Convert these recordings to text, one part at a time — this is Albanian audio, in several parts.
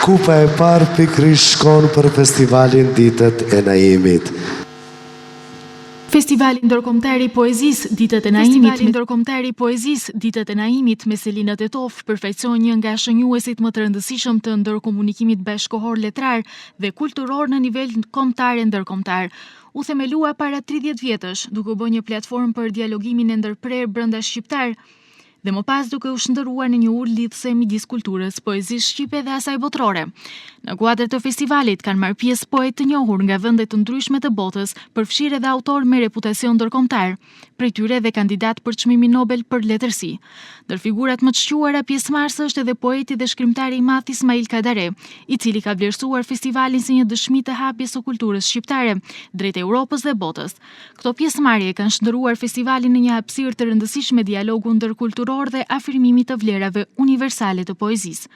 Kupa e parë pikërisht shkon për festivalin Ditët e Naimit. Festivali ndërkombëtar i poezisë Ditët e Naimit me Selina Tetov përfaqëson një nga shënjuesit më të rëndësishëm të ndërkomunikimit bashkëkohor letrar dhe kulturor në nivel kombëtar e ndërkombëtar. U themelua para 30 vjetësh, duke u bërë një platformë për dialogimin e ndërprerë brenda shqiptar, dhe më pas duke u shndërruar në një urë lidhëse midis kulturës, poezisë shqipe dhe asaj botrore. Në kuadër të festivalit kanë marrë pjesë poetë të njohur nga vende të ndryshme të botës, përfshirë edhe autor me reputacion ndërkombëtar, prej tyre dhe kandidat për çmimin Nobel për letërsi. Ndër figurat më të shquara pjesëmarrëse është edhe poeti dhe shkrimtari i madh Ismail Kadare, i cili ka vlerësuar festivalin si një dëshmi të hapjes së kulturës shqiptare drejt Europës dhe botës. Këto pjesëmarrje kanë shndërruar festivalin në një hapësirë të rëndësishme dialogu ndërkulturor dhe afirmimit të vlerave universale të poezisë.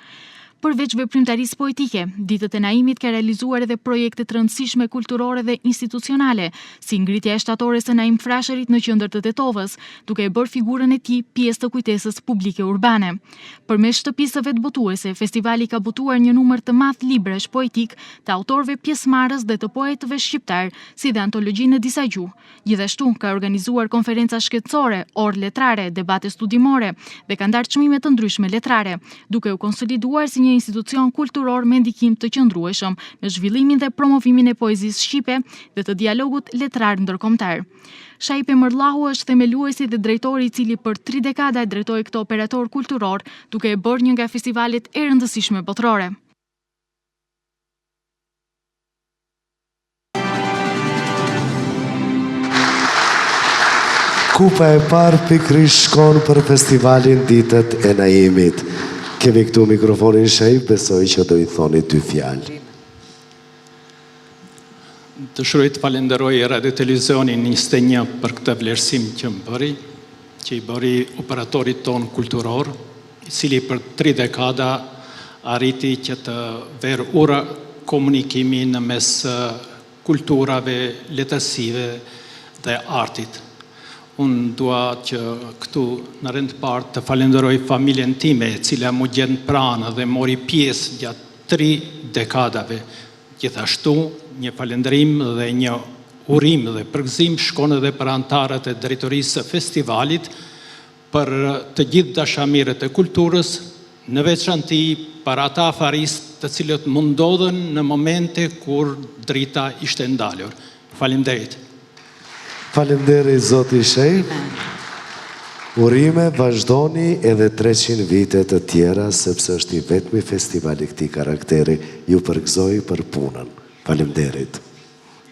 Përveç veprimtarisë poetike, Ditët e Naimit ka realizuar edhe projekte të rëndësishme kulturore dhe institucionale, si ngritja e shtatores së Naim Frasherit në qendër të Tetovës, duke e bërë figurën e tij pjesë të kujtesës publike urbane. Përmes shtëpisë së vetbotuese, festivali ka botuar një numër të madh librash poetik të autorëve pjesëmarrës dhe të poetëve shqiptar, si dhe antologji në disa gjuhë. Gjithashtu ka organizuar konferenca shkencore, orë letrare, debate studimore dhe ka ndarë çmime të ndryshme letrare, duke u konsoliduar si një institucion kulturor me ndikim të qëndrueshëm në zhvillimin dhe promovimin e poezisë shqipe dhe të dialogut letrar ndërkombëtar. Shaipe Mërllahu është themeluesi dhe drejtori i cili për 3 dekada e drejtoi këtë operator kulturor, duke e bërë një nga festivalet e rëndësishme botërore. Kupa e parë pikërisht shkon për festivalin Ditët e Naimit. Kemi këtu mikrofonin shejp, besoj që do i thoni 2 fjalë. Dëshiroj të falenderoj Radio Televizionin 21 për këtë vlerësim që më bëri, që i bëri operatorit ton kulturor, i cili për 3 dekada arriti që të verë ura komunikimi në mes kulturave, letërsive dhe artit. Unë dua që këtu në rend parë të falenderoj familjen time, e cila mu gjen pranë dhe mori pjesë gjatë 3 dekadave. Gjithashtu, një falendrim dhe një urim dhe përgëzim shkon edhe për antarët e drejtorisë së festivalit për të gjithë dashamirët e kulturës, në veçanti për ata afarist të cilët mundodhen në momente kur drita ishte ndalur. Faleminderit. Faleminderit zoti Shejp. Urime, vazhdoni edhe 300 vite të tjera, sepse është i vetmi festival i këtij karakteri. Ju përgëzoj për punën. Faleminderit.